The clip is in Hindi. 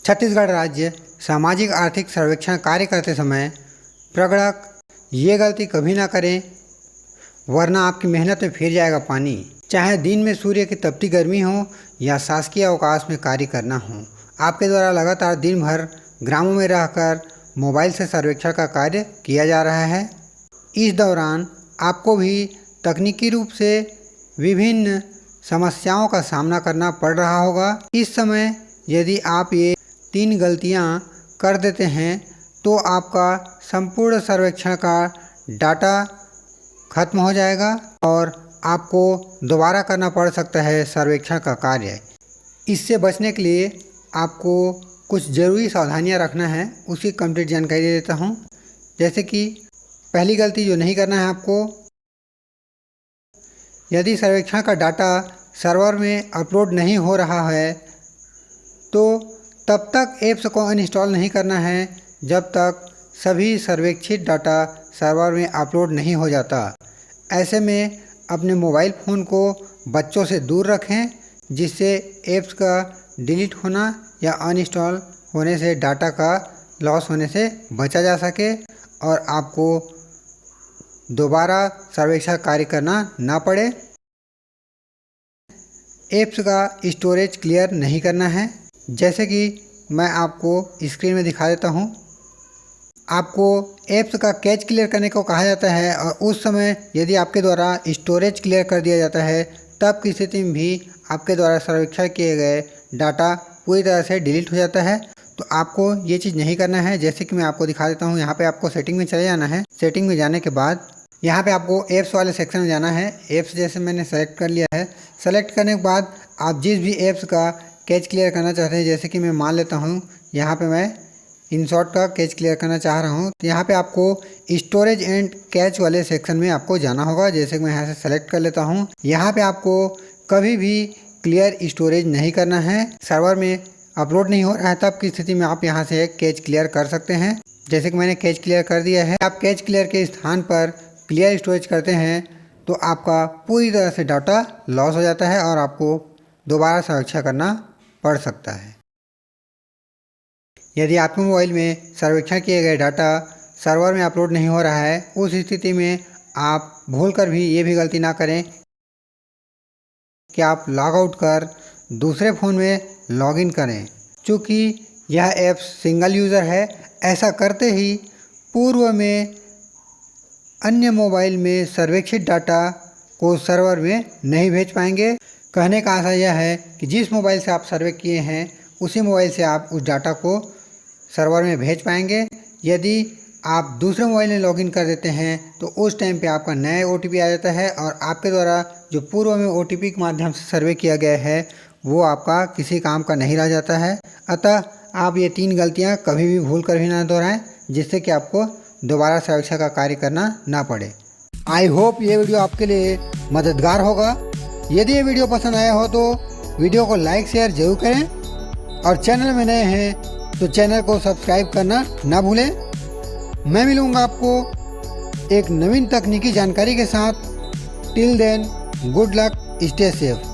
छत्तीसगढ़ राज्य सामाजिक आर्थिक सर्वेक्षण कार्य करते समय प्रगणक ये गलती कभी ना करें, वरना आपकी मेहनत में फिर जाएगा पानी। चाहे दिन में सूर्य की तपती गर्मी हो या शासकीय अवकाश में कार्य करना हो, आपके द्वारा लगातार दिन भर ग्रामों में रहकर मोबाइल से सर्वेक्षण का कार्य किया जा रहा है। इस दौरान आपको भी तकनीकी रूप से विभिन्न समस्याओं का सामना करना पड़ रहा होगा। इस समय यदि आप ये 3 गलतियां कर देते हैं तो आपका संपूर्ण सर्वेक्षण का डाटा खत्म हो जाएगा और आपको दोबारा करना पड़ सकता है सर्वेक्षण का कार्य। इससे बचने के लिए आपको कुछ ज़रूरी सावधानियां रखना है, उसकी कंप्लीट जानकारी दे देता हूं। जैसे कि पहली गलती जो नहीं करना है आपको, यदि सर्वेक्षण का डाटा सर्वर में अपलोड नहीं हो रहा है तो तब तक ऐप्स को अनइंस्टॉल नहीं करना है जब तक सभी सर्वेक्षित डाटा सर्वर में अपलोड नहीं हो जाता। ऐसे में अपने मोबाइल फ़ोन को बच्चों से दूर रखें, जिससे ऐप्स का डिलीट होना या अनइंस्टॉल होने से डाटा का लॉस होने से बचा जा सके और आपको दोबारा सर्वेक्षण कार्य करना ना पड़े। ऐप्स का स्टोरेज क्लियर नहीं करना है, जैसे कि मैं आपको स्क्रीन में दिखा देता हूं। आपको ऐप्स का कैच क्लियर करने को कहा जाता है और उस समय यदि आपके द्वारा स्टोरेज क्लियर कर दिया जाता है तब की स्थिति में भी आपके द्वारा सर्वेक्षण किए गए डाटा पूरी तरह से डिलीट हो जाता है। तो आपको ये चीज़ नहीं करना है। जैसे कि मैं आपको दिखा देता हूँ, यहाँ पे आपको सेटिंग में चले जाना है। सेटिंग में जाने के बाद यहाँ पे आपको ऐप्स वाले सेक्शन में जाना है। ऐप्स जैसे मैंने सेलेक्ट कर लिया है। सेलेक्ट करने के बाद आप जिस भी ऐप्स का कैच क्लियर करना चाहते हैं, जैसे कि मैं मान लेता हूँ यहाँ पे मैं इनशॉट का कैच क्लियर करना चाह रहा हूँ, तो यहाँ पे आपको स्टोरेज एंड कैच वाले सेक्शन में आपको जाना होगा। जैसे कि मैं यहाँ से सेलेक्ट कर लेता हूँ। यहाँ पे आपको कभी भी क्लियर स्टोरेज नहीं करना है। सर्वर में अपलोड नहीं हो रहा है तब की स्थिति में आप यहाँ से कैच क्लियर कर सकते हैं। जैसे कि मैंने कैच क्लियर कर दिया है। आप कैच क्लियर के स्थान पर क्लियर स्टोरेज करते हैं तो आपका पूरी तरह से डाटा लॉस हो जाता है और आपको दोबारा सर्वेक्षण करना पड़ सकता है। यदि आपके मोबाइल में सर्वेक्षण किए गए डाटा सर्वर में अपलोड नहीं हो रहा है, उस स्थिति में आप भूलकर भी ये भी गलती ना करें कि आप लॉग आउट कर दूसरे फ़ोन में लॉगिन करें। चूँकि यह ऐप सिंगल यूज़र है, ऐसा करते ही पूर्व में अन्य मोबाइल में सर्वेक्षित डाटा को सर्वर में नहीं भेज पाएंगे। कहने का आशय यह है कि जिस मोबाइल से आप सर्वे किए हैं उसी मोबाइल से आप उस डाटा को सर्वर में भेज पाएंगे। यदि आप दूसरे मोबाइल में लॉगिन कर देते हैं तो उस टाइम पे आपका नया OTP आ जाता है और आपके द्वारा जो पूर्व में OTP के माध्यम से सर्वे किया गया है वो आपका किसी काम का नहीं रह जाता है। अतः आप ये 3 गलतियां कभी भी भूल कर भी ना दोहराएं, जिससे कि आपको दोबारा सर्वेक्षण का कार्य करना ना पड़े। आई होप ये वीडियो आपके लिए मददगार होगा। यदि ये वीडियो पसंद आया हो तो वीडियो को लाइक शेयर जरूर करें और चैनल में नए हैं तो चैनल को सब्सक्राइब करना ना भूलें। मैं मिलूँगा आपको एक नवीन तकनीकी जानकारी के साथ। Till then good luck, stay safe.